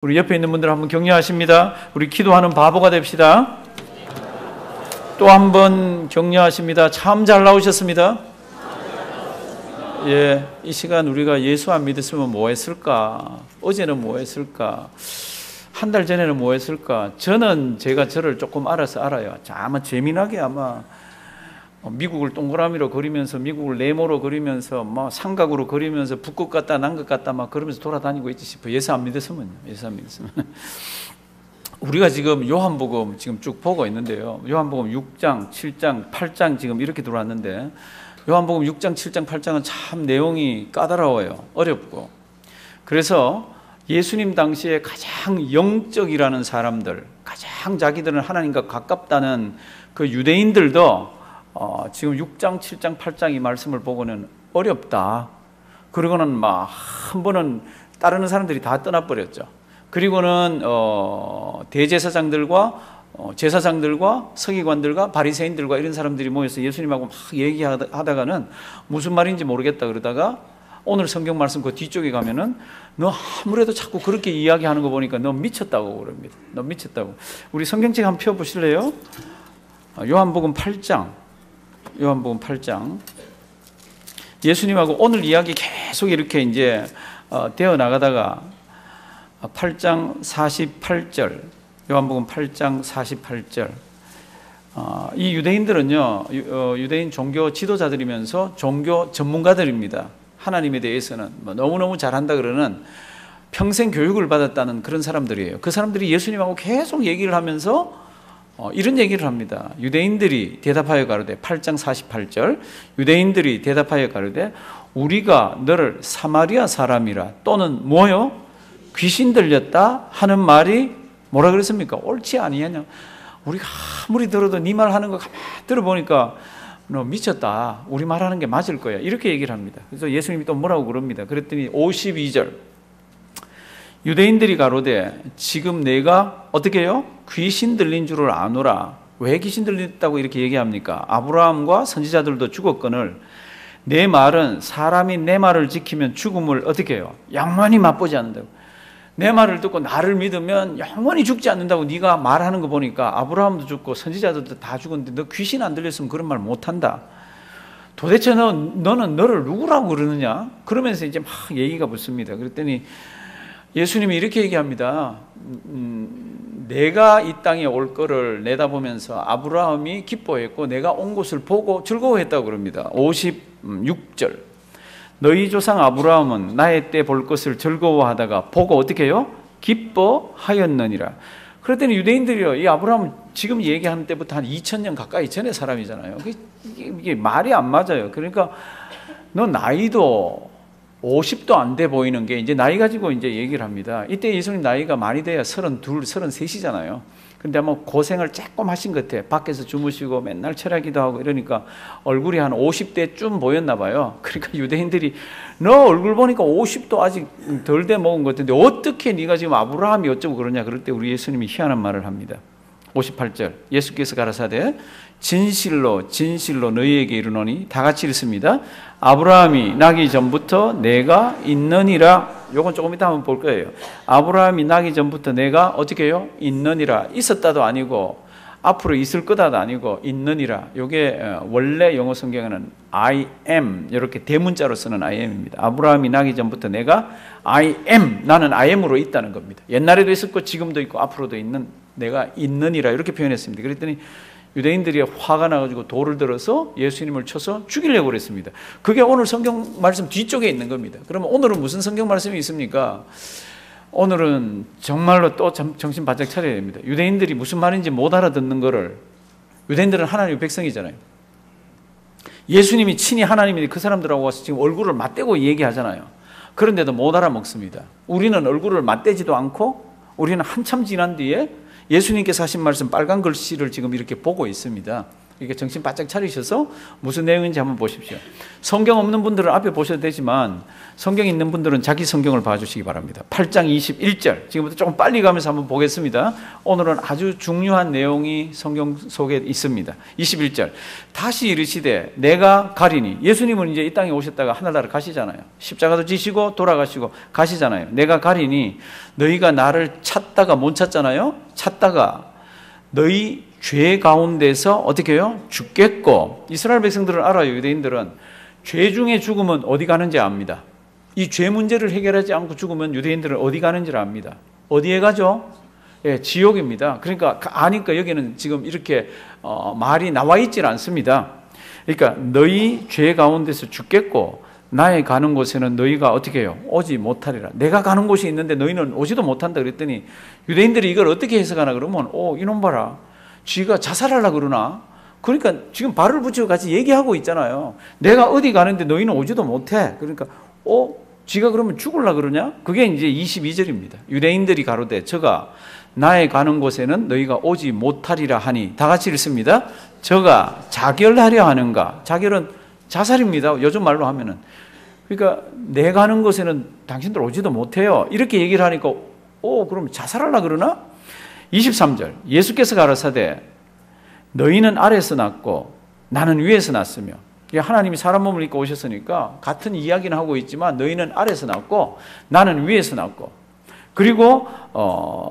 우리 옆에 있는 분들 한번 격려하십니다. 우리 기도하는 바보가 됩시다. 또 한 번 격려하십니다. 참 잘 나오셨습니다. 예, 이 시간 우리가 예수 안 믿었으면 뭐 했을까? 어제는 뭐 했을까? 한 달 전에는 뭐 했을까? 저는 제가 저를 조금 알아요. 아마 재미나게 아마 미국을 동그라미로 그리면서 미국을 네모로 그리면서 막 삼각으로 그리면서 북극 같다 남극 같다 막 그러면서 돌아다니고 있지 싶어요. 예수 안 믿었으면요. 예수 안 믿었으면. 우리가 지금 요한복음 지금 쭉 보고 있는데요. 요한복음 6장, 7장, 8장 지금 이렇게 들어왔는데 요한복음 6장, 7장, 8장은 참 내용이 까다로워요. 어렵고. 그래서 예수님 당시에 가장 영적이라는 사람들, 가장 자기들은 하나님과 가깝다는 그 유대인들도 지금 6장, 7장, 8장 이 말씀을 보고는 어렵다. 그리고는 막 한 번은 따르는 사람들이 다 떠나버렸죠. 그리고는 대제사장들과 제사장들과 서기관들과 바리새인들과 이런 사람들이 모여서 예수님하고 막 얘기하다가는 무슨 말인지 모르겠다 그러다가 오늘 성경 말씀 그 뒤쪽에 가면은 너 아무래도 자꾸 그렇게 이야기하는 거 보니까 너 미쳤다고 그럽니다. 너 미쳤다고. 우리 성경책 한번 펴보실래요? 요한복음 8장. 요한복음 8장. 예수님하고 오늘 이야기 계속 이렇게 이제 되어 나가다가 8장 48절. 요한복음 8장 48절. 이 유대인들은요, 유대인 종교 지도자들이면서 종교 전문가들입니다. 하나님에 대해서는 너무너무 잘한다 그러는 평생 교육을 받았다는 그런 사람들이에요. 그 사람들이 예수님하고 계속 얘기를 하면서 이런 얘기를 합니다. 유대인들이 대답하여 가로되 8장 48절 유대인들이 대답하여 가로되 우리가 너를 사마리아 사람이라 또는 뭐요? 귀신 들렸다 하는 말이 뭐라 그랬습니까? 옳지 아니하냐? 우리가 아무리 들어도 네 말 하는 거 가만히 들어보니까 너 미쳤다. 우리 말하는 게 맞을 거야. 이렇게 얘기를 합니다. 그래서 예수님이 또 뭐라고 그럽니다. 그랬더니 52절 유대인들이 가로되 지금 내가 어떻게 해요? 귀신 들린 줄을 아노라. 왜 귀신 들렸다고 이렇게 얘기합니까? 아브라함과 선지자들도 죽었거늘 내 말은 사람이 내 말을 지키면 죽음을 어떻게 해요? 영원히 맛보지 않는다고. 내 말을 듣고 나를 믿으면 영원히 죽지 않는다고 네가 말하는 거 보니까 아브라함도 죽고 선지자들도 다 죽었는데 너 귀신 안 들렸으면 그런 말 못한다. 도대체 너는 너를 누구라고 그러느냐? 그러면서 이제 막 얘기가 붙습니다. 그랬더니 예수님이 이렇게 얘기합니다. 내가 이 땅에 올 거를 내다보면서 아브라함이 기뻐했고 내가 온 곳을 보고 즐거워했다고 그럽니다. 56절 너희 조상 아브라함은 나의 때 볼 것을 즐거워하다가 보고 어떻게 해요? 기뻐하였느니라. 그랬더니 유대인들이요, 이 아브라함은 지금 얘기하는 때부터 한 2000년 가까이 전의 사람이잖아요. 이게 말이 안 맞아요. 그러니까 너 나이도 50도 안 돼 보이는 게 이제 나이 가지고 이제 얘기를 합니다. 이때 예수님 나이가 많이 돼야 32, 33이잖아요. 근데 아마 고생을 조금 하신 것 같아. 밖에서 주무시고 맨날 철야기도 하고 이러니까 얼굴이 한 50대쯤 보였나 봐요. 그러니까 유대인들이 너 얼굴 보니까 50도 아직 덜 돼 먹은 것 같은데 어떻게 네가 지금 아브라함이 어쩌고 그러냐. 그럴 때 우리 예수님이 희한한 말을 합니다. 58절 예수께서 가라사대 진실로 진실로 너희에게 이르노니 다 같이 읽습니다. 아브라함이 나기 전부터 내가 있느니라. 요건 조금 이따 한번 볼 거예요. 아브라함이 나기 전부터 내가 어떻게 해요? 있느니라. 있었다도 아니고 앞으로 있을 거다도 아니고 있느니라. 요게 원래 영어 성경에는 I am 이렇게 대문자로 쓰는 I am입니다. 아브라함이 나기 전부터 내가 I am 나는 I am으로 있다는 겁니다. 옛날에도 있었고 지금도 있고 앞으로도 있는 내가 있느니라 이렇게 표현했습니다. 그랬더니 유대인들이 화가 나가지고 돌을 들어서 예수님을 쳐서 죽이려고 그랬습니다. 그게 오늘 성경 말씀 뒤쪽에 있는 겁니다. 그러면 오늘은 무슨 성경 말씀이 있습니까? 오늘은 정말로 또 정신 바짝 차려야 됩니다. 유대인들이 무슨 말인지 못 알아듣는 거를, 유대인들은 하나님의 백성이잖아요. 예수님이 친히 하나님인데 그 사람들하고 와서 지금 얼굴을 맞대고 얘기하잖아요. 그런데도 못 알아먹습니다. 우리는 얼굴을 맞대지도 않고 우리는 한참 지난 뒤에 예수님께서 하신 말씀 빨간 글씨를 지금 이렇게 보고 있습니다. 이게 정신 바짝 차리셔서 무슨 내용인지 한번 보십시오. 성경 없는 분들은 앞에 보셔도 되지만 성경 있는 분들은 자기 성경을 봐주시기 바랍니다. 8장 21절. 지금부터 조금 빨리 가면서 한번 보겠습니다. 오늘은 아주 중요한 내용이 성경 속에 있습니다. 21절. 다시 이르시되 내가 가리니. 예수님은 이제 이 땅에 오셨다가 하늘나라 가시잖아요. 십자가도 지시고 돌아가시고 가시잖아요. 내가 가리니 너희가 나를 찾다가 못 찾잖아요. 찾다가 너희 죄 가운데서 어떻게 해요? 죽겠고. 이스라엘 백성들은 알아요. 유대인들은 죄 중에 죽으면 어디 가는지 압니다. 이 죄 문제를 해결하지 않고 죽으면 유대인들은 어디 가는지를 압니다. 어디에 가죠? 예, 지옥입니다. 그러니까 아니까 여기는 지금 이렇게 말이 나와 있질 않습니다. 그러니까 너희 죄 가운데서 죽겠고 나의 가는 곳에는 너희가 어떻게 해요? 오지 못하리라. 내가 가는 곳이 있는데 너희는 오지도 못한다 그랬더니 유대인들이 이걸 어떻게 해석하나 그러면 이놈 봐라. 쥐가 자살하려고 그러나? 그러니까 지금 발을 붙이고 같이 얘기하고 있잖아요. 내가 어디 가는데 너희는 오지도 못해. 그러니까 쥐가 그러면 죽으려고 그러냐? 그게 이제 22절입니다. 유대인들이 가로되 저가 나의 가는 곳에는 너희가 오지 못하리라 하니. 다 같이 읽습니다. 저가 자결하려 하는가? 자결은 자살입니다. 요즘 말로 하면은. 그러니까 내 가는 곳에는 당신들 오지도 못해요. 이렇게 얘기를 하니까 그럼 자살하려고 그러나? 23절. 예수께서 가라사대 너희는 아래에서 났고 나는 위에서 났으며. 하나님이 사람 몸을 입고 오셨으니까 같은 이야기는 하고 있지만 너희는 아래에서 났고 나는 위에서 났고, 그리고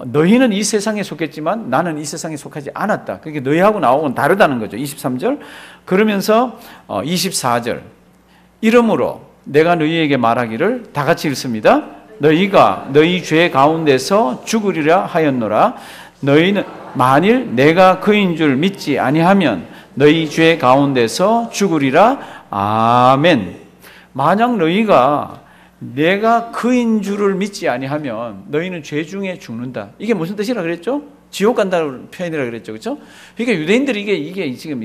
너희는 이 세상에 속했지만 나는 이 세상에 속하지 않았다. 그러니까 너희하고 나하고는 다르다는 거죠. 23절. 그러면서 24절. 이러므로 내가 너희에게 말하기를, 다 같이 읽습니다. 너희가 너희 죄 가운데서 죽으리라 하였노라. 너희는 만일 내가 그인 줄 믿지 아니하면 너희 죄 가운데서 죽으리라. 아멘. 만약 너희가 내가 그인 줄을 믿지 아니하면 너희는 죄 중에 죽는다. 이게 무슨 뜻이라 그랬죠? 지옥 간다는 표현이라 그랬죠. 그렇죠? 그러니까 유대인들이 이게 지금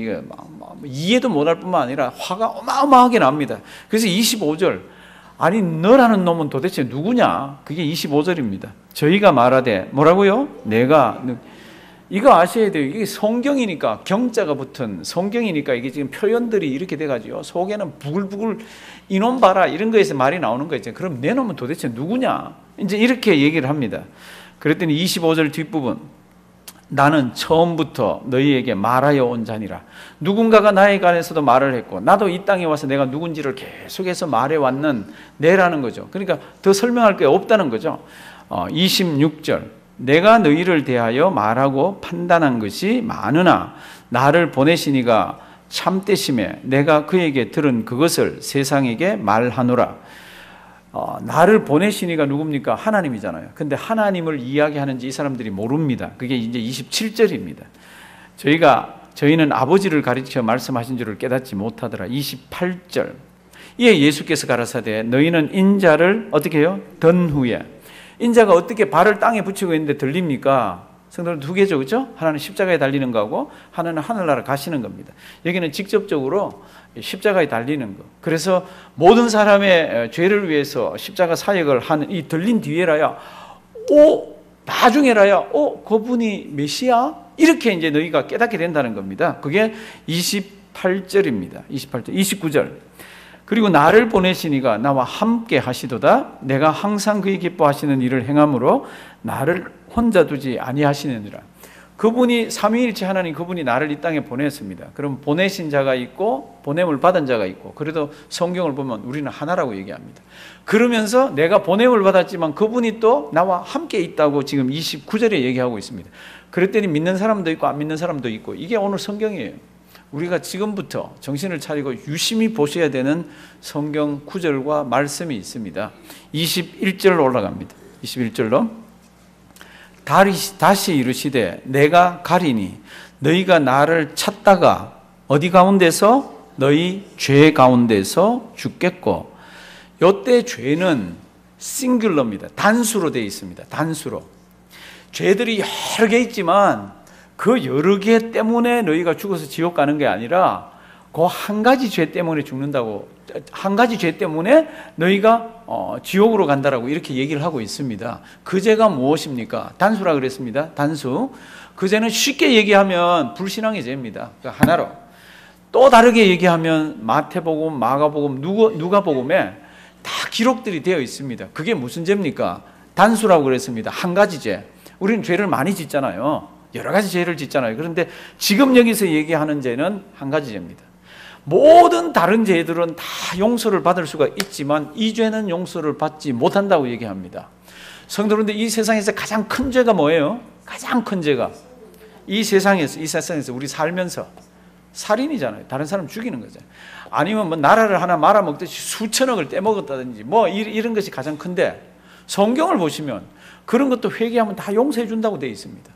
이해도 못할 뿐만 아니라 화가 어마어마하게 납니다. 그래서 25절. 아니 너라는 놈은 도대체 누구냐? 그게 25절입니다. 저희가 말하되 뭐라고요? 내가 이거 아셔야 돼요. 이게 성경이니까, 경자가 붙은 성경이니까 이게 지금 표현들이 이렇게 돼가지고 속에는 부글부글 이놈 봐라 이런 거에서 말이 나오는 거 있잖아요. 그럼 내 놈은 도대체 누구냐? 이제 이렇게 얘기를 합니다. 그랬더니 25절 뒷부분. 나는 처음부터 너희에게 말하여 온 자니라. 누군가가 나에 관해서도 말을 했고 나도 이 땅에 와서 내가 누군지를 계속해서 말해왔는 내라는 거죠. 그러니까 더 설명할 게 없다는 거죠. 26절. 내가 너희를 대하여 말하고 판단한 것이 많으나 나를 보내시니가 참되심에 내가 그에게 들은 그것을 세상에게 말하노라. 나를 보내시니가 누굽니까? 하나님이잖아요. 근데 하나님을 이야기하는지 이 사람들이 모릅니다. 그게 이제 27절입니다. 저희는 아버지를 가르쳐 말씀하신 줄을 깨닫지 못하더라. 28절. 이에 예수께서 가라사대 너희는 인자를 어떻게 해요? 던 후에. 인자가 어떻게 발을 땅에 붙이고 있는데 들립니까? 성도는 두 개죠. 그렇죠? 하나는 십자가에 달리는 거고 하나는 하늘나라 가시는 겁니다. 여기는 직접적으로 십자가에 달리는 거. 그래서 모든 사람의 죄를 위해서 십자가 사역을 하는 이 들린 뒤에라야 나중에라야 그분이 메시아? 이렇게 이제 너희가 깨닫게 된다는 겁니다. 그게 28절입니다. 28절, 29절. 그리고 나를 보내시니가 나와 함께 하시도다. 내가 항상 그의 기뻐하시는 일을 행함으로 나를 혼자 두지 아니하시느니라. 그분이 삼위일체 하나님, 그분이 나를 이 땅에 보냈습니다. 그럼 보내신 자가 있고 보냄을 받은 자가 있고, 그래도 성경을 보면 우리는 하나라고 얘기합니다. 그러면서 내가 보냄을 받았지만 그분이 또 나와 함께 있다고 지금 29절에 얘기하고 있습니다. 그랬더니 믿는 사람도 있고 안 믿는 사람도 있고, 이게 오늘 성경이에요. 우리가 지금부터 정신을 차리고 유심히 보셔야 되는 성경 구절과 말씀이 있습니다. 21절로 올라갑니다. 21절로. 다시 이르시되 내가 가리니 너희가 나를 찾다가 어디 가운데서? 너희 죄 가운데서 죽겠고. 요때 죄는 싱귤러입니다. 단수로 되어 있습니다. 단수로. 죄들이 여러 개 있지만 그 여러 개 때문에 너희가 죽어서 지옥 가는 게 아니라 그 한 가지 죄 때문에 죽는다고, 한 가지 죄 때문에 너희가 지옥으로 간다라고 이렇게 얘기를 하고 있습니다. 그 죄가 무엇입니까? 단수라 그랬습니다. 단수. 그 죄는 쉽게 얘기하면 불신앙의 죄입니다. 하나로. 또 다르게 얘기하면 마태복음, 마가복음, 누가복음에 다 기록들이 되어 있습니다. 그게 무슨 죄입니까? 단수라고 그랬습니다. 한 가지 죄. 우리는 죄를 많이 짓잖아요. 여러 가지 죄를 짓잖아요. 그런데 지금 여기서 얘기하는 죄는 한 가지 죄입니다. 모든 다른 죄들은 다 용서를 받을 수가 있지만 이 죄는 용서를 받지 못한다고 얘기합니다. 성도분들, 이 세상에서 가장 큰 죄가 뭐예요? 가장 큰 죄가 이 세상에서 우리 살면서 살인이잖아요. 다른 사람 죽이는 거죠. 아니면 뭐 나라를 하나 말아먹듯이 수천억을 떼먹었다든지 뭐 이런 것이 가장 큰데, 성경을 보시면 그런 것도 회개하면 다 용서해 준다고 되어 있습니다.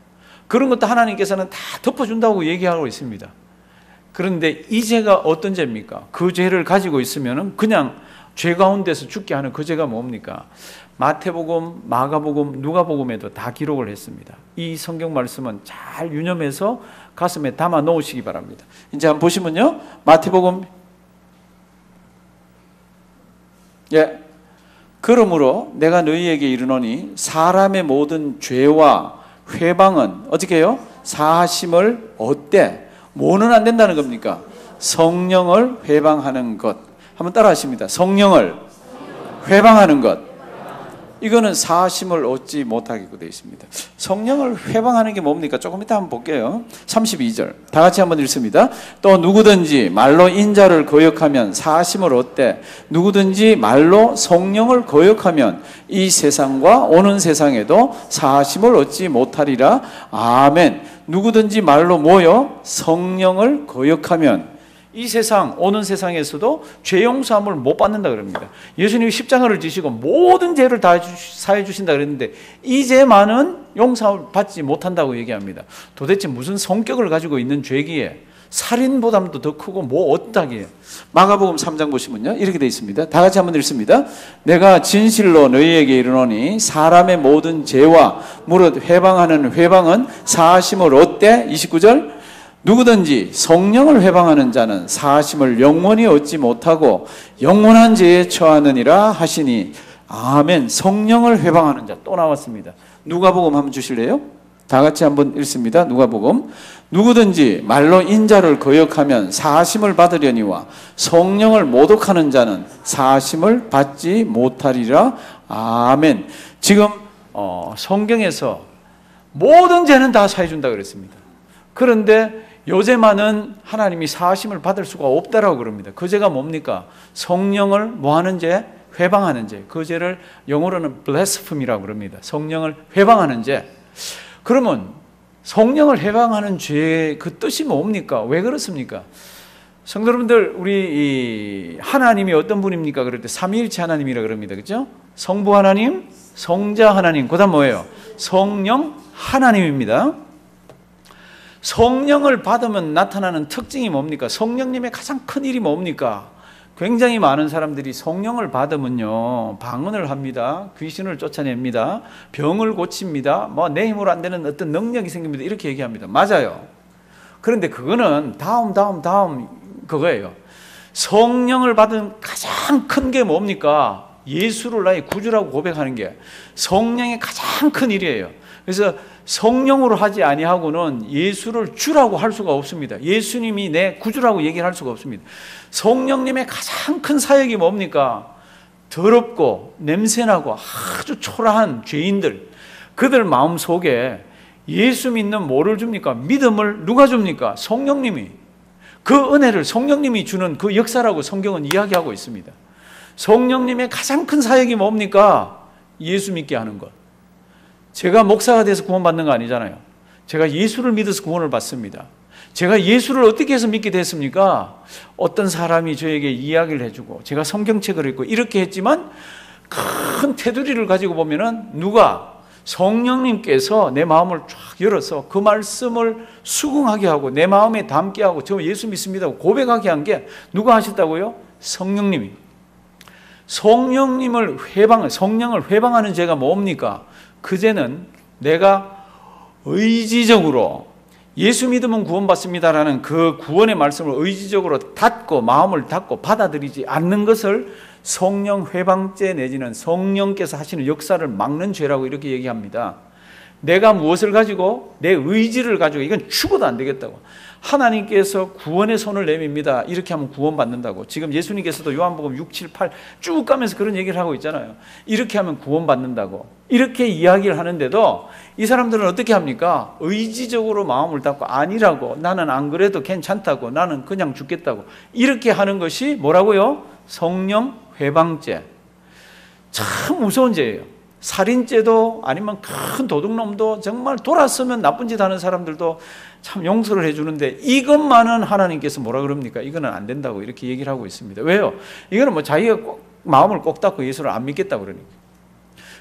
그런 것도 하나님께서는 다 덮어준다고 얘기하고 있습니다. 그런데 이 죄가 어떤 죄입니까? 그 죄를 가지고 있으면 그냥 죄 가운데서 죽게 하는 그 죄가 뭡니까? 마태복음, 마가복음, 누가복음에도 다 기록을 했습니다. 이 성경 말씀은 잘 유념해서 가슴에 담아 놓으시기 바랍니다. 이제 한번 보시면요, 마태복음, 그러므로 내가 너희에게 이르노니 사람의 모든 죄와 회방은 어떻게 해요? 사하심을 얻되 뭐는 안 된다는 겁니까? 성령을 회방하는 것. 한번 따라 하십니다. 성령을 회방하는 것. 이거는 사하심을 얻지 못하게 되어 있습니다. 성령을 회방하는 게 뭡니까? 조금 이따 한번 볼게요. 32절 다 같이 한번 읽습니다. 또 누구든지 말로 인자를 거역하면 사하심을 얻되 누구든지 말로 성령을 거역하면 이 세상과 오는 세상에도 사하심을 얻지 못하리라. 아멘. 누구든지 말로 뭐요? 성령을 거역하면 이 세상, 오는 세상에서도 죄 용서함을 못 받는다 그럽니다. 예수님이 십자가를 지시고 모든 죄를 다 사해 주신다 그랬는데 이 죄만은 용서함을 받지 못한다고 얘기합니다. 도대체 무슨 성격을 가지고 있는 죄기에 살인보다도 더 크고 뭐 어떠하기에. 마가복음 3장 보시면요, 이렇게 되어 있습니다. 다 같이 한번 읽습니다. 내가 진실로 너희에게 이르노니 사람의 모든 죄와 무릇 회방하는 회방은 사하심을 얻되 29절 누구든지 성령을 회방하는 자는 사하심을 영원히 얻지 못하고 영원한 죄에 처하느니라 하시니. 아멘. 성령을 회방하는 자 또 나왔습니다. 누가복음 한번 주실래요? 다 같이 한번 읽습니다. 누가복음. 누구든지 말로 인자를 거역하면 사하심을 받으려니와 성령을 모독하는 자는 사하심을 받지 못하리라. 아멘. 지금 성경에서 모든 죄는 다 사해준다 그랬습니다. 그런데 요새만은 하나님이 사하심을 받을 수가 없다라고 그럽니다. 그 죄가 뭡니까? 성령을 뭐하는 죄? 회방하는 죄. 그 죄를 영어로는 blasphemy라고 그럽니다. 성령을 회방하는 죄. 그러면 성령을 회방하는 죄의 그 뜻이 뭡니까? 왜 그렇습니까? 성도 여러분들, 우리 하나님이 어떤 분입니까? 그럴 때 삼위일체 하나님이라 그럽니다. 그렇죠? 성부 하나님, 성자 하나님, 그다음 뭐예요? 성령 하나님입니다. 성령을 받으면 나타나는 특징이 뭡니까? 성령님의 가장 큰 일이 뭡니까? 굉장히 많은 사람들이 성령을 받으면요, 방언을 합니다. 귀신을 쫓아냅니다. 병을 고칩니다. 뭐 내 힘으로 안 되는 어떤 능력이 생깁니다. 이렇게 얘기합니다. 맞아요. 그런데 그거는 다음 그거예요. 성령을 받은 가장 큰 게 뭡니까? 예수를 나의 구주라고 고백하는 게 성령의 가장 큰 일이에요. 그래서 성령으로 하지 아니하고는 예수를 주라고 할 수가 없습니다. 예수님이 내 구주라고 얘기를 할 수가 없습니다. 성령님의 가장 큰 사역이 뭡니까? 더럽고 냄새나고 아주 초라한 죄인들, 그들 마음속에 예수 믿는 뭐를 줍니까? 믿음을 누가 줍니까? 성령님이. 그 은혜를 성령님이 주는 그 역사라고 성경은 이야기하고 있습니다. 성령님의 가장 큰 사역이 뭡니까? 예수 믿게 하는 것. 제가 목사가 돼서 구원받는 거 아니잖아요. 제가 예수를 믿어서 구원을 받습니다. 제가 예수를 어떻게 해서 믿게 됐습니까? 어떤 사람이 저에게 이야기를 해주고 제가 성경책을 읽고 이렇게 했지만 큰 테두리를 가지고 보면은 누가? 성령님께서 내 마음을 쫙 열어서 그 말씀을 수긍하게 하고 내 마음에 담게 하고 저 예수 믿습니다고 고백하게 한 게 누가 하셨다고요? 성령님이. 성령을 회방하는 죄가 뭡니까? 그 죄는 내가 의지적으로 예수 믿으면 구원받습니다라는 그 구원의 말씀을 의지적으로 닫고 마음을 닫고 받아들이지 않는 것을 성령 회방죄 내지는 성령께서 하시는 역사를 막는 죄라고 이렇게 얘기합니다. 내가 무엇을 가지고? 내 의지를 가지고. 이건 죽어도 안 되겠다고. 하나님께서 구원의 손을 내밉니다. 이렇게 하면 구원받는다고. 지금 예수님께서도 요한복음 6, 7, 8 쭉 가면서 그런 얘기를 하고 있잖아요. 이렇게 하면 구원받는다고. 이렇게 이야기를 하는데도 이 사람들은 어떻게 합니까? 의지적으로 마음을 닫고 아니라고, 나는 안 그래도 괜찮다고, 나는 그냥 죽겠다고, 이렇게 하는 것이 뭐라고요? 성령 회방죄. 참 무서운 죄예요. 살인죄도 아니면 큰 도둑놈도 정말 돌아서면 나쁜 짓 하는 사람들도 참 용서를 해주는데 이것만은 하나님께서 뭐라 그럽니까? 이거는 안 된다고 이렇게 얘기를 하고 있습니다. 왜요? 이거는 뭐 자기가 마음을 꼭 닫고 예수를 안 믿겠다고 그러니까.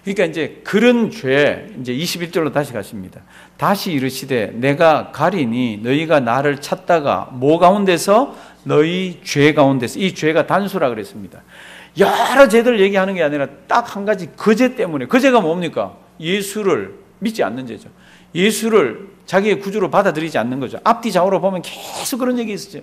그러니까 이제 그런 죄, 이제 21절로 다시 가십니다. 다시 이르시되 내가 가리니 너희가 나를 찾다가 뭐 가운데서? 너희 죄 가운데서. 이 죄가 단수라 그랬습니다. 여러 죄들 얘기하는 게 아니라 딱 한 가지, 그 죄 때문에. 그 죄가 뭡니까? 예수를 믿지 않는 죄죠. 예수를 자기의 구주로 받아들이지 않는 거죠. 앞뒤 좌우로 보면 계속 그런 얘기 있었죠.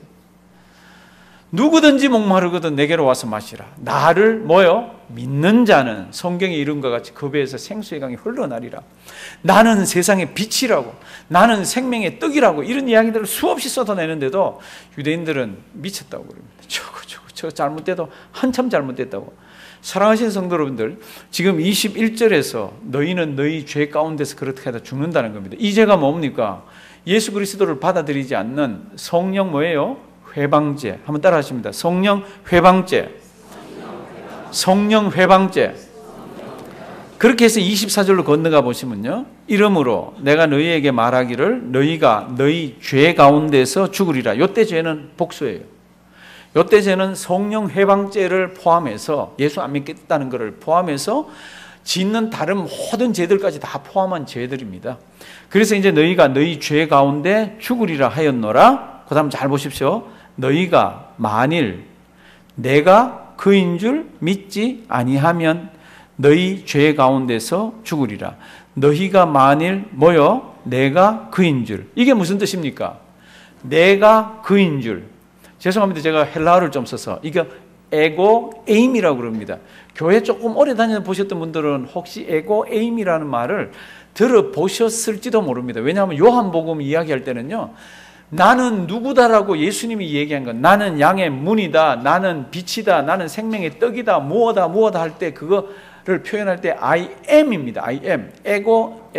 누구든지 목마르거든 내게로 와서 마시라. 나를 뭐요? 믿는 자는 성경의 이름과 같이 그 배에서 생수의 강이 흘러나리라. 나는 세상의 빛이라고, 나는 생명의 떡이라고, 이런 이야기들을 수없이 쏟아내는데도 유대인들은 미쳤다고 그럽니다. 저 잘못돼도 한참 잘못됐다고. 사랑하시는 성도 여러분들, 지금 21절에서 너희는 너희 죄 가운데서 그렇게 하다 죽는다는 겁니다. 이 죄가 뭡니까? 예수 그리스도를 받아들이지 않는 성령 뭐예요? 회방죄. 한번 따라 하십니다. 성령 회방죄. 성령 회방죄. 그렇게 해서 24절로 건너가 보시면요, 이러므로 내가 너희에게 말하기를 너희가 너희 죄 가운데서 죽으리라. 이때 죄는 복수예요. 이때 죄는 성령 회방죄를 포함해서, 예수 안 믿겠다는 것을 포함해서 짓는 다른 모든 죄들까지 다 포함한 죄들입니다. 그래서 이제 너희가 너희 죄 가운데 죽으리라 하였노라. 그 다음 잘 보십시오. 너희가 만일 내가 그인 줄 믿지 아니하면 너희 죄 가운데서 죽으리라. 너희가 만일 뭐요? 내가 그인 줄. 이게 무슨 뜻입니까? 내가 그인 줄. 죄송합니다. 제가 헬라어를 좀 써서. 이게 에고 에임이라고 그럽니다. 교회 조금 오래 다녀보셨던 분들은 혹시 에고 에임이라는 말을 들어보셨을지도 모릅니다. 왜냐하면 요한복음 이야기할 때는요, 나는 누구다라고 예수님이 얘기한 건, 나는 양의 문이다, 나는 빛이다, 나는 생명의 떡이다, 무엇다 할 때 그거를 표현할 때 I am입니다. I am. 에고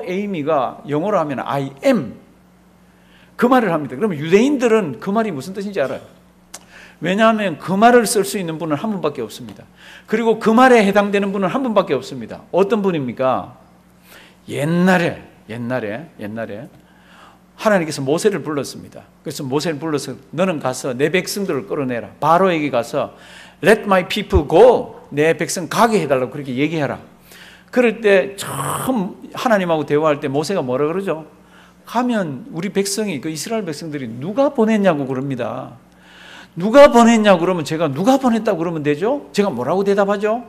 에이미가 영어로 하면 I am. 그 말을 합니다. 그러면 유대인들은 그 말이 무슨 뜻인지 알아요. 왜냐하면 그 말을 쓸 수 있는 분은 한 분밖에 없습니다. 그리고 그 말에 해당되는 분은 한 분밖에 없습니다. 어떤 분입니까? 옛날에 하나님께서 모세를 불렀습니다. 그래서 모세를 불러서 너는 가서 내 백성들을 끌어내라. 바로에게 가서 Let my people go. 내 백성 가게 해달라고 그렇게 얘기해라. 그럴 때 처음 하나님하고 대화할 때 모세가 뭐라 그러죠? 가면 우리 백성이, 그 이스라엘 백성들이 누가 보냈냐고 그럽니다. 누가 보냈냐고 그러면 제가 누가 보냈다고 그러면 되죠? 제가 뭐라고 대답하죠?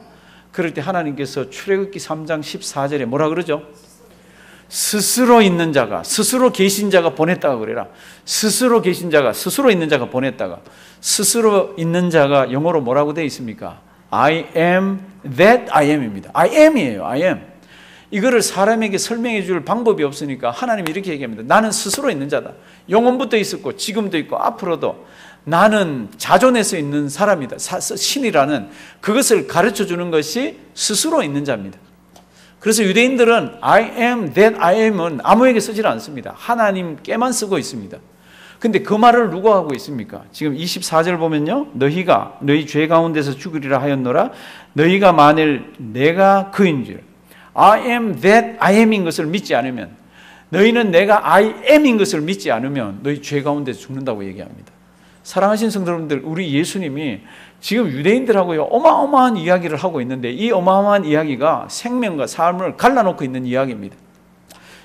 그럴 때 하나님께서 출애굽기 3장 14절에 뭐라 그러죠? 스스로 있는 자가, 스스로 계신 자가 보냈다고 그래라. 스스로 계신 자가, 스스로 있는 자가 보냈다가, 스스로 있는 자가 영어로 뭐라고 되어 있습니까? I am that I am입니다. I am이에요. I am. 이거를 사람에게 설명해 줄 방법이 없으니까 하나님이 이렇게 얘기합니다. 나는 스스로 있는 자다. 영원부터 있었고 지금도 있고 앞으로도 나는 자존해서 있는 사람이다. 신이라는 그것을 가르쳐 주는 것이 스스로 있는 자입니다. 그래서 유대인들은 I am that I am은 아무에게 쓰질 않습니다. 하나님께만 쓰고 있습니다. 근데 그 말을 누가 하고 있습니까? 지금 24절 보면요, 너희가 너희 죄 가운데서 죽으리라 하였노라. 너희가 만일 내가 그인 줄, I am that I am인 것을 믿지 않으면, 너희는 내가 I am인 것을 믿지 않으면 너희 죄 가운데서 죽는다고 얘기합니다. 사랑하신 성도 여러분들, 우리 예수님이 지금 유대인들하고요 어마어마한 이야기를 하고 있는데, 이 어마어마한 이야기가 생명과 삶을 갈라놓고 있는 이야기입니다.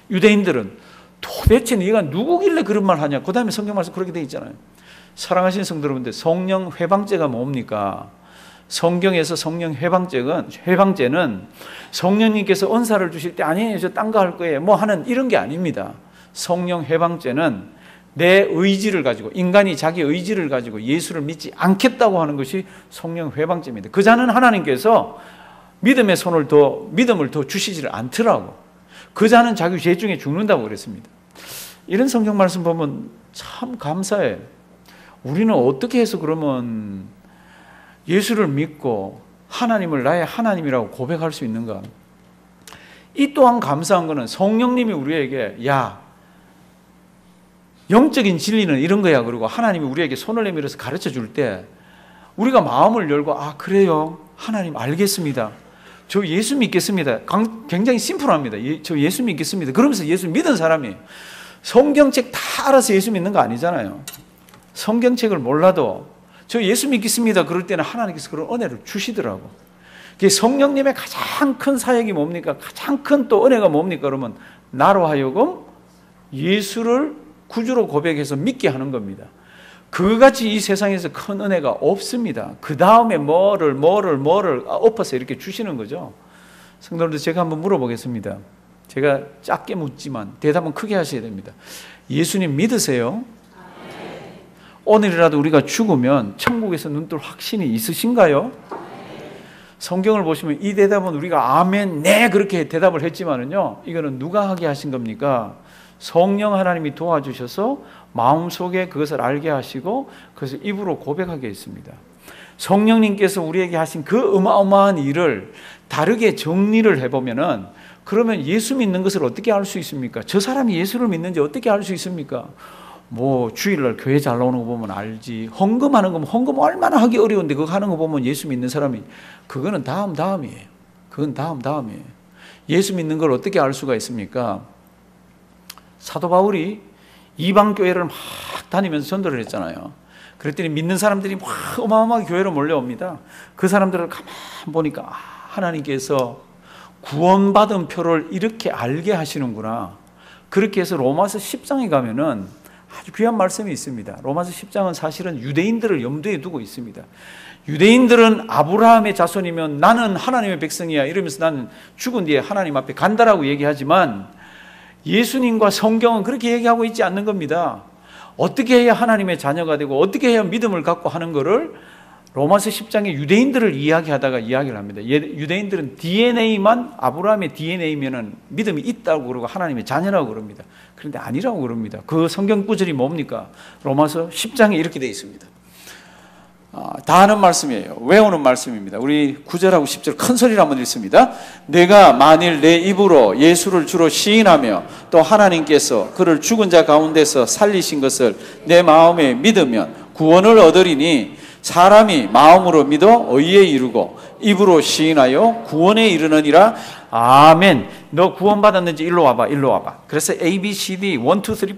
유대인들은 도대체 네가 누구길래 그런 말 하냐. 그 다음에 성경 말씀 그렇게 되어 있잖아요. 사랑하신 성도 여러분들, 성령 회방죄가 뭡니까? 성경에서 성령 회방죄는 성령님께서 은사를 주실 때 아니에요, 저 딴 거 할 거예요 뭐 하는 이런 게 아닙니다. 성령 회방죄는 내 의지를 가지고, 인간이 자기 의지를 가지고 예수를 믿지 않겠다고 하는 것이 성령 회방죄입니다. 그 자는 하나님께서 믿음의 손을 더, 믿음을 더 주시지를 않더라고. 그 자는 자기 죄 중에 죽는다고 그랬습니다. 이런 성경 말씀 보면 참 감사해. 우리는 어떻게 해서 그러면 예수를 믿고 하나님을 나의 하나님이라고 고백할 수 있는가? 이 또한 감사한 것은 성령님이 우리에게 야, 영적인 진리는 이런 거야. 그러고 하나님이 우리에게 손을 내밀어서 가르쳐 줄 때 우리가 마음을 열고 아, 그래요. 하나님 알겠습니다. 저 예수 믿겠습니다. 굉장히 심플합니다. 저 예수 믿겠습니다. 그러면서 예수 믿은 사람이에요. 성경책 다 알아서 예수 믿는 거 아니잖아요. 성경책을 몰라도 저 예수 믿겠습니다. 그럴 때는 하나님께서 그런 은혜를 주시더라고. 성령님의 가장 큰 사역이 뭡니까? 가장 큰 또 은혜가 뭡니까? 그러면 나로 하여금 예수를 구주로 고백해서 믿게 하는 겁니다. 그같이 이 세상에서 큰 은혜가 없습니다. 그 다음에 뭐를 엎어서 이렇게 주시는 거죠. 성도님들, 제가 한번 물어보겠습니다. 제가 짧게 묻지만 대답은 크게 하셔야 됩니다. 예수님 믿으세요? 오늘이라도 우리가 죽으면 천국에서 눈뜰 확신이 있으신가요? 성경을 보시면 이 대답은 우리가 아멘, 네 그렇게 대답을 했지만은요, 이거는 누가 하게 하신 겁니까? 성령 하나님이 도와주셔서 마음속에 그것을 알게 하시고 그것을 입으로 고백하게 했습니다. 성령님께서 우리에게 하신 그 어마어마한 일을 다르게 정리를 해보면은, 그러면 예수 믿는 것을 어떻게 알 수 있습니까? 저 사람이 예수를 믿는지 어떻게 알 수 있습니까? 뭐 주일날 교회 잘 나오는 거 보면 알지. 헌금하는 거, 헌금 얼마나 하기 어려운데 그거 하는 거 보면 예수 믿는 사람이, 그거는 다음이에요. 그건 다음이에요. 예수 믿는 걸 어떻게 알 수가 있습니까? 사도 바울이 이방 교회를 막 다니면서 전도를 했잖아요. 그랬더니 믿는 사람들이 막 어마어마하게 교회로 몰려옵니다. 그 사람들을 가만 보니까 하나님께서 구원받은 표를 이렇게 알게 하시는구나. 그렇게 해서 로마서 10장에 가면은 아주 귀한 말씀이 있습니다. 로마서 10장은 사실은 유대인들을 염두에 두고 있습니다. 유대인들은 아브라함의 자손이면 나는 하나님의 백성이야 이러면서 나는 죽은 뒤에 하나님 앞에 간다라고 얘기하지만, 예수님과 성경은 그렇게 얘기하고 있지 않는 겁니다. 어떻게 해야 하나님의 자녀가 되고 어떻게 해야 믿음을 갖고 하는 것을 로마서 10장에 유대인들을 이야기하다가 이야기를 합니다. 유대인들은 DNA만 아브라함의 DNA면은 믿음이 있다고 그러고 하나님의 자녀라고 그럽니다. 그런데 아니라고 그럽니다. 그 성경 구절이 뭡니까? 로마서 10장에 이렇게 되어 있습니다. 다 아는 말씀이에요. 외우는 말씀입니다. 우리 9절하고 10절 큰 소리로 한번 읽습니다. 내가 만일 내 입으로 예수를 주로 시인하며 또 하나님께서 그를 죽은 자 가운데서 살리신 것을 내 마음에 믿으면 구원을 얻으리니, 사람이 마음으로 믿어 의에 이르고 입으로 시인하여 구원에 이르느니라. 아멘. 너 구원받았는지 일로 와봐. 그래서 A, B, C, D 1, 2, 3, 4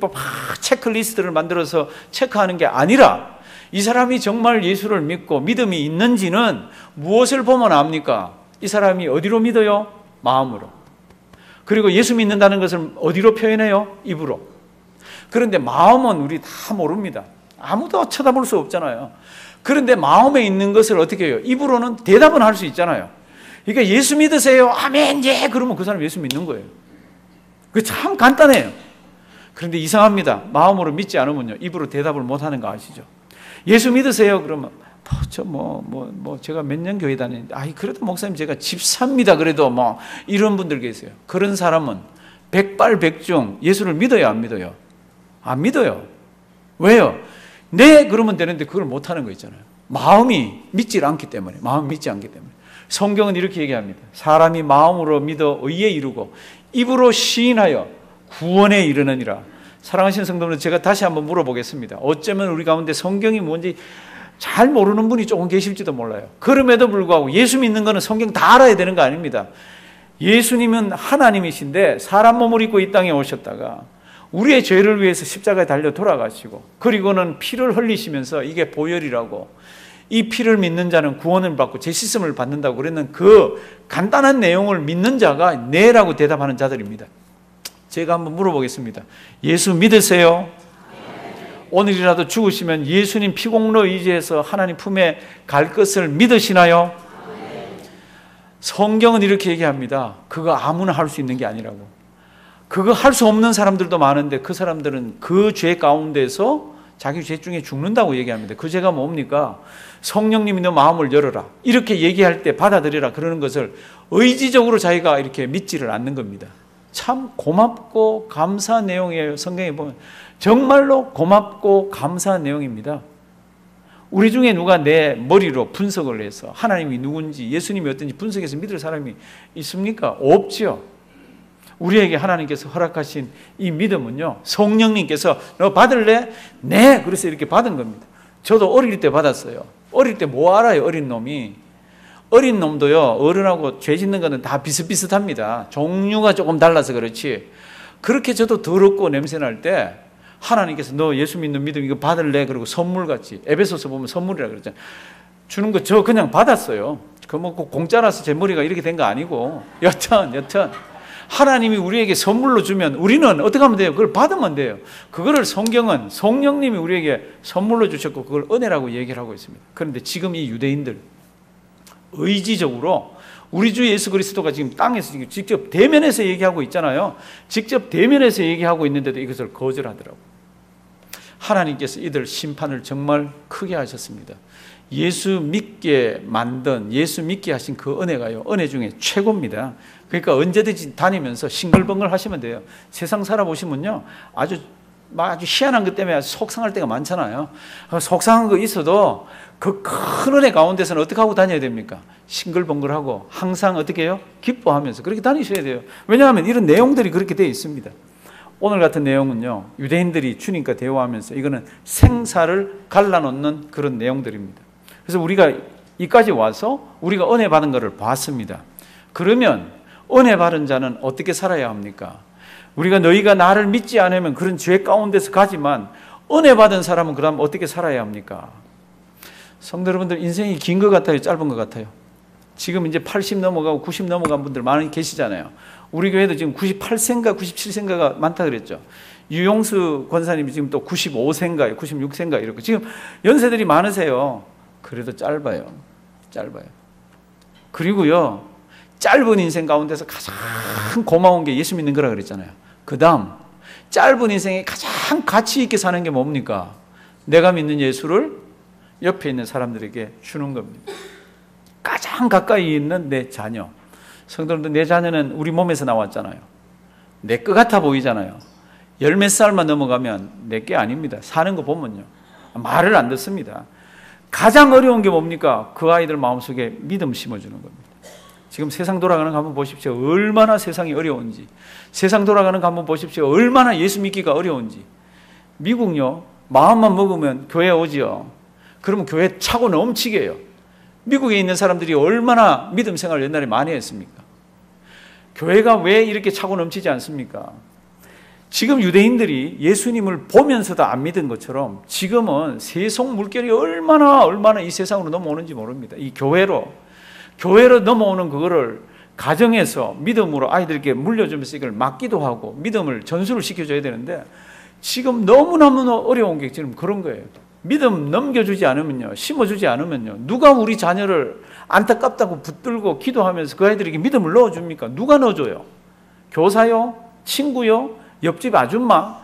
체크리스트를 만들어서 체크하는 게 아니라, 이 사람이 정말 예수를 믿고 믿음이 있는지는 무엇을 보면 압니까? 이 사람이 어디로 믿어요? 마음으로. 그리고 예수 믿는다는 것을 어디로 표현해요? 입으로. 그런데 마음은 우리 다 모릅니다. 아무도 쳐다볼 수 없잖아요. 그런데 마음에 있는 것을 어떻게 해요? 입으로는 대답은 할 수 있잖아요. 그러니까 예수 믿으세요. 아멘, 예. 그러면 그 사람 예수 믿는 거예요. 그게 참 간단해요. 그런데 이상합니다. 마음으로 믿지 않으면요, 입으로 대답을 못 하는 거 아시죠? 예수 믿으세요. 그러면 제가 몇 년 교회 다니는데, 그래도 목사님 제가 집사입니다. 그래도 이런 분들 계세요. 그런 사람은 백발백중 예수를 믿어요, 안 믿어요? 안 믿어요. 왜요? 네, 그러면 되는데 그걸 못 하는 거 있잖아요. 마음이 믿지 않기 때문에. 성경은 이렇게 얘기합니다. 사람이 마음으로 믿어 의에 이르고 입으로 시인하여 구원에 이르느니라. 사랑하시는 성도들, 제가 다시 한번 물어보겠습니다. 어쩌면 우리 가운데 성경이 뭔지 잘 모르는 분이 조금 계실지도 몰라요. 그럼에도 불구하고 예수 믿는 거는 성경 다 알아야 되는 거 아닙니다. 예수님은 하나님이신데 사람 몸을 입고 이 땅에 오셨다가 우리의 죄를 위해서 십자가에 달려 돌아가시고, 그리고는 피를 흘리시면서, 이게 보혈이라고, 이 피를 믿는 자는 구원을 받고 죄씻음을 받는다고 그랬는 그 간단한 내용을 믿는 자가 네라고 대답하는 자들입니다. 제가 한번 물어보겠습니다. 예수 믿으세요? 오늘이라도 죽으시면 예수님 피공로 의지해서 하나님 품에 갈 것을 믿으시나요? 성경은 이렇게 얘기합니다. 그거 아무나 할 수 있는 게 아니라고. 그거 할 수 없는 사람들도 많은데 그 사람들은 그 죄 가운데서 자기 죄 중에 죽는다고 얘기합니다. 그 죄가 뭡니까? 성령님이 너 마음을 열어라, 이렇게 얘기할 때 받아들여라 그러는 것을 의지적으로 자기가 이렇게 믿지를 않는 겁니다. 참 고맙고 감사한 내용이에요. 성경에 보면 정말로 고맙고 감사한 내용입니다. 우리 중에 누가 내 머리로 분석을 해서 하나님이 누군지 예수님이 어떤지 분석해서 믿을 사람이 있습니까? 없지요. 우리에게 하나님께서 허락하신 이 믿음은요, 성령님께서 너 받을래? 네. 그래서 이렇게 받은 겁니다. 저도 어릴 때 받았어요. 어릴 때 뭐 알아요? 어린 놈이. 어린 놈도요, 어른하고 죄 짓는 거는 다 비슷비슷합니다. 종류가 조금 달라서 그렇지. 그렇게 저도 더럽고 냄새날 때 하나님께서 너 예수 믿는 믿음 이거 받을래? 그리고 선물같이, 에베소서 보면 선물이라 그랬잖아요. 주는 거 저 그냥 받았어요. 그 뭐 공짜라서 제 머리가 이렇게 된 거 아니고. 여튼 하나님이 우리에게 선물로 주면 우리는 어떻게 하면 돼요? 그걸 받으면 돼요. 그거를 성경은 성령님이 우리에게 선물로 주셨고 그걸 은혜라고 얘기를 하고 있습니다. 그런데 지금 이 유대인들 의지적으로 우리 주 예수 그리스도가 지금 땅에서 직접 대면해서 얘기하고 있잖아요. 직접 대면해서 얘기하고 있는데도 이것을 거절하더라고요. 하나님께서 이들 심판을 정말 크게 하셨습니다. 예수 믿게 만든, 예수 믿게 하신 그 은혜가요, 은혜 중에 최고입니다. 그러니까 언제든지 다니면서 싱글벙글 하시면 돼요. 세상 살아보시면요, 아주 희한한 것 때문에 속상할 때가 많잖아요. 속상한 거 있어도 그 큰 은혜 가운데서는 어떻게 하고 다녀야 됩니까? 싱글벙글하고 항상 어떻게 해요? 기뻐하면서 그렇게 다니셔야 돼요. 왜냐하면 이런 내용들이 그렇게 되어 있습니다. 오늘 같은 내용은요, 유대인들이 주님과 대화하면서 이거는 생사를 갈라놓는 그런 내용들입니다. 그래서 우리가 이까지 와서 우리가 은혜 받은 것을 봤습니다. 그러면 은혜 받은 자는 어떻게 살아야 합니까? 우리가 너희가 나를 믿지 않으면 그런 죄 가운데서 가지만 은혜 받은 사람은 그 다음 어떻게 살아야 합니까? 성도 여러분들, 인생이 긴 것 같아요? 짧은 것 같아요? 지금 이제 80 넘어가고 90 넘어간 분들 많이 계시잖아요. 우리 교회도 지금 98세인가 97세인가가 많다 그랬죠. 유용수 권사님이 지금 또 95세인가요? 96세인가 이렇게. 지금 연세들이 많으세요. 그래도 짧아요. 그리고요, 짧은 인생 가운데서 가장 고마운 게 예수 믿는 거라 그랬잖아요. 그 다음, 짧은 인생에 가장 가치 있게 사는 게 뭡니까? 내가 믿는 예수를 옆에 있는 사람들에게 주는 겁니다. 가장 가까이 있는 내 자녀. 성도님들, 내 자녀는 우리 몸에서 나왔잖아요. 내 것 같아 보이잖아요. 열 몇 살만 넘어가면 내 게 아닙니다. 사는 거 보면요, 말을 안 듣습니다. 가장 어려운 게 뭡니까? 그 아이들 마음속에 믿음 심어주는 겁니다. 지금 세상 돌아가는 거 한번 보십시오. 얼마나 세상이 어려운지. 세상 돌아가는 거 한번 보십시오. 얼마나 예수 믿기가 어려운지. 미국요, 마음만 먹으면 교회 오지요. 그러면 교회 차고 넘치게 해요. 미국에 있는 사람들이 얼마나 믿음 생활을 옛날에 많이 했습니까? 교회가 왜 이렇게 차고 넘치지 않습니까? 지금 유대인들이 예수님을 보면서도 안 믿은 것처럼 지금은 세속 물결이 얼마나 이 세상으로 넘어오는지 모릅니다. 이 교회로 넘어오는 그거를 가정에서 믿음으로 아이들에게 물려주면서 이걸 막기도 하고 믿음을 전수를 시켜줘야 되는데 지금 너무너무 어려운 게 지금 그런 거예요. 믿음 넘겨주지 않으면요, 심어주지 않으면요, 누가 우리 자녀를 안타깝다고 붙들고 기도하면서 그 아이들에게 믿음을 넣어줍니까? 누가 넣어줘요? 교사요? 친구요? 옆집 아줌마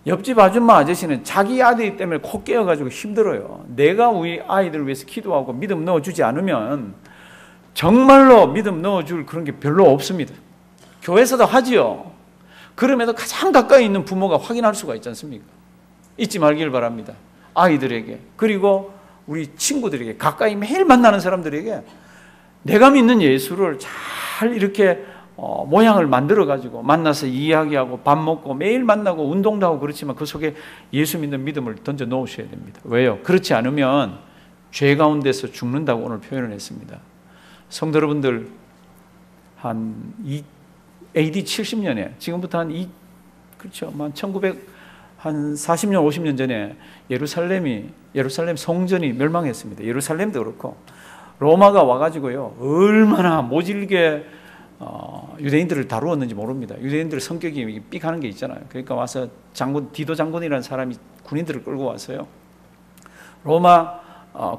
아저씨는 자기 아들 때문에 코 깨어가지고 힘들어요. 내가 우리 아이들을 위해서 기도하고 믿음 넣어주지 않으면 정말로 믿음 넣어줄 그런 게 별로 없습니다. 교회에서도 하지요. 그럼에도 가장 가까이 있는 부모가 확인할 수가 있지 않습니까? 잊지 말길 바랍니다. 아이들에게, 그리고 우리 친구들에게, 가까이 매일 만나는 사람들에게 내가 믿는 예수를 잘 이렇게 모양을 만들어가지고 만나서 이야기하고 밥 먹고 매일 만나고 운동도 하고 그렇지만 그 속에 예수 믿는 믿음을 던져 놓으셔야 됩니다. 왜요? 그렇지 않으면 죄 가운데서 죽는다고 오늘 표현을 했습니다. 성도 여러분들, 한 AD 70년에 지금부터 그렇죠. 1940년 50년 전에 예루살렘 성전이 멸망했습니다. 예루살렘도 그렇고 로마가 와가지고요, 얼마나 모질게 유대인들을 다루었는지 모릅니다. 유대인들 성격이 삑하는 게 있잖아요. 그러니까 와서 디도 장군이라는 사람이 군인들을 끌고 왔어요. 로마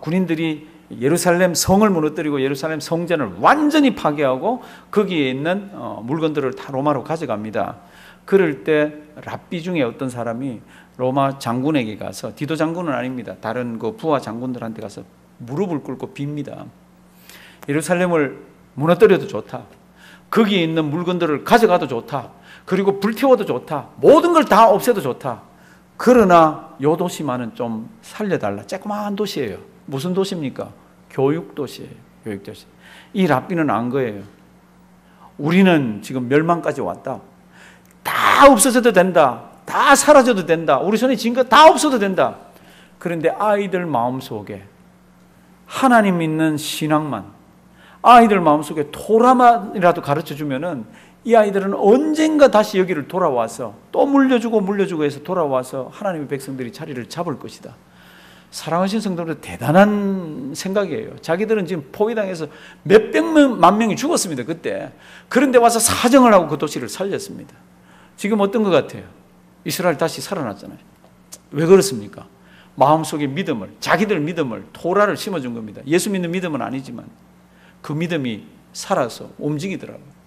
군인들이 예루살렘 성을 무너뜨리고 예루살렘 성전을 완전히 파괴하고 거기에 있는 물건들을 다 로마로 가져갑니다. 그럴 때 랍비 중에 어떤 사람이 로마 장군에게 가서, 디도 장군은 아닙니다, 다른 그 부하 장군들한테 가서 무릎을 꿇고 빕니다. 예루살렘을 무너뜨려도 좋다, 거기에 있는 물건들을 가져가도 좋다. 그리고 불태워도 좋다. 모든 걸 다 없애도 좋다. 그러나 요 도시만은 좀 살려달라. 조그마한 도시예요. 무슨 도시입니까? 교육도시예요. 교육도시. 이 랍비는 안 거예요. 우리는 지금 멸망까지 왔다. 다 없어져도 된다. 다 사라져도 된다. 우리 손에 쥔 거 다 없어도 된다. 그런데 아이들 마음속에 하나님 믿는 신앙만, 아이들 마음속에 토라만이라도 가르쳐주면은 이 아이들은 언젠가 다시 여기를 돌아와서 또 물려주고 해서 돌아와서 하나님의 백성들이 자리를 잡을 것이다. 사랑하신 성도들, 대단한 생각이에요. 자기들은 지금 포위당해서 몇백만 명이 죽었습니다, 그때. 그런데 와서 사정을 하고 그 도시를 살렸습니다. 지금 어떤 것 같아요? 이스라엘 다시 살아났잖아요. 왜 그렇습니까? 마음속에 믿음을, 자기들 믿음을, 토라를 심어준 겁니다. 예수 믿는 믿음은 아니지만 그 믿음이 살아서 움직이더라고요.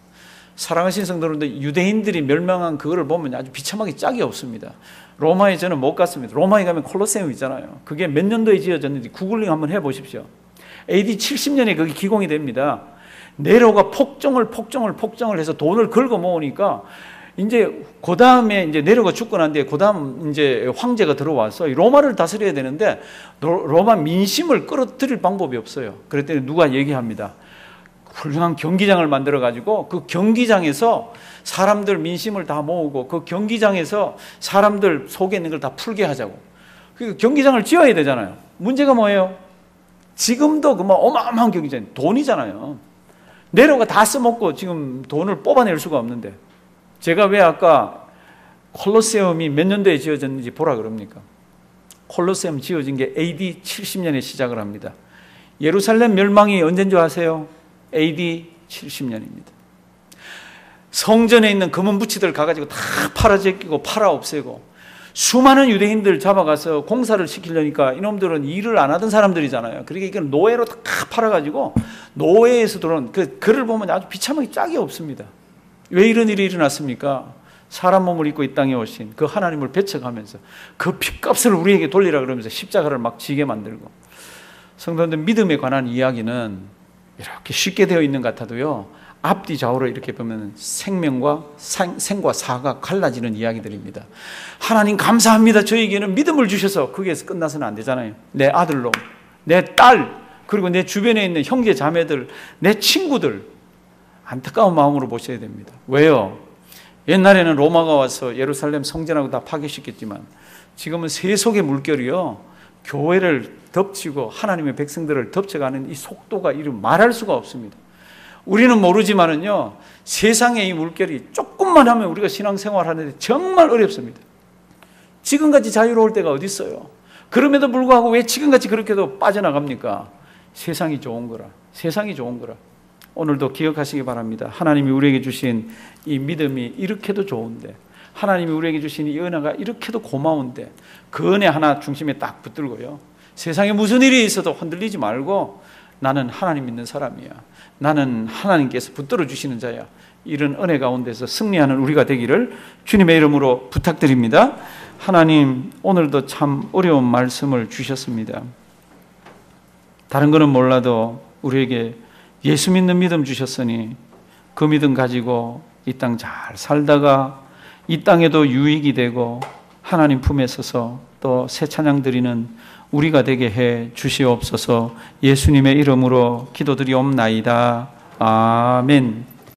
사랑하신 성도들인데 유대인들이 멸망한 그거를 보면 아주 비참하게 짝이 없습니다. 로마에 저는 못 갔습니다. 로마에 가면 콜로세움 있잖아요. 그게 몇 년도에 지어졌는지 구글링 한번 해보십시오. AD 70년에 그게 기공이 됩니다. 네로가 폭정을 해서 돈을 긁어 모으니까 이제 그 다음에 이제 네로가 죽고 난 뒤에 그 다음 이제 황제가 들어와서 로마를 다스려야 되는데 로마 민심을 끌어들일 방법이 없어요. 그랬더니 누가 얘기합니다. 훌륭한 경기장을 만들어 가지고 그 경기장에서 사람들 민심을 다 모으고 그 경기장에서 사람들 속에 있는 걸 다 풀게 하자고. 그 경기장을 지어야 되잖아요. 문제가 뭐예요? 지금도 그 뭐 어마어마한 경기장, 돈이잖아요. 네로가 다 써먹고 지금 돈을 뽑아낼 수가 없는데, 제가 왜 아까 콜로세움이 몇 년도에 지어졌는지 보라 그럽니까? 콜로세움 지어진 게 AD 70년에 시작을 합니다. 예루살렘 멸망이 언제인 줄 아세요? AD 70년입니다. 성전에 있는 금은 부치들 가가지고 다 팔아 제끼고 팔아 없애고 수많은 유대인들 잡아가서 공사를 시키려니까 이놈들은 일을 안 하던 사람들이잖아요. 그러니까 이걸 노예로 다 팔아가지고 노예에서 들어온 그 글을 보면 아주 비참하게 짝이 없습니다. 왜 이런 일이 일어났습니까? 사람 몸을 입고 이 땅에 오신 그 하나님을 배척하면서 그 핏값을 우리에게 돌리라 그러면서 십자가를 막 지게 만들고. 성도들, 믿음에 관한 이야기는 이렇게 쉽게 되어 있는 것 같아도요, 앞뒤 좌우로 이렇게 보면 생과 사가 갈라지는 이야기들입니다. 하나님 감사합니다. 저에게는 믿음을 주셔서 거기에서 끝나서는 안 되잖아요. 내 아들로, 내 딸, 그리고 내 주변에 있는 형제 자매들, 내 친구들 안타까운 마음으로 보셔야 됩니다. 왜요? 옛날에는 로마가 와서 예루살렘 성전하고 다 파괴시켰지만 지금은 세속의 물결이요, 교회를 덮치고 하나님의 백성들을 덮쳐가는 이 속도가 이루 말할 수가 없습니다. 우리는 모르지만은요, 세상의 이 물결이 조금만 하면 우리가 신앙생활 하는데 정말 어렵습니다. 지금같이 자유로울 때가 어디 있어요? 그럼에도 불구하고 왜 지금같이 그렇게도 빠져나갑니까? 세상이 좋은 거라. 세상이 좋은 거라. 오늘도 기억하시기 바랍니다. 하나님이 우리에게 주신 이 믿음이 이렇게도 좋은데, 하나님이 우리에게 주신 이 은혜가 이렇게도 고마운데 그 은혜 하나 중심에 딱 붙들고요, 세상에 무슨 일이 있어도 흔들리지 말고 나는 하나님 믿는 사람이야, 나는 하나님께서 붙들어 주시는 자야, 이런 은혜 가운데서 승리하는 우리가 되기를 주님의 이름으로 부탁드립니다. 하나님, 오늘도 참 어려운 말씀을 주셨습니다. 다른 거는 몰라도 우리에게 예수 믿는 믿음 주셨으니 그 믿음 가지고 이 땅 잘 살다가 이 땅에도 유익이 되고 하나님 품에 서서 또 새 찬양 드리는 우리가 되게 해 주시옵소서. 예수님의 이름으로 기도드리옵나이다. 아멘.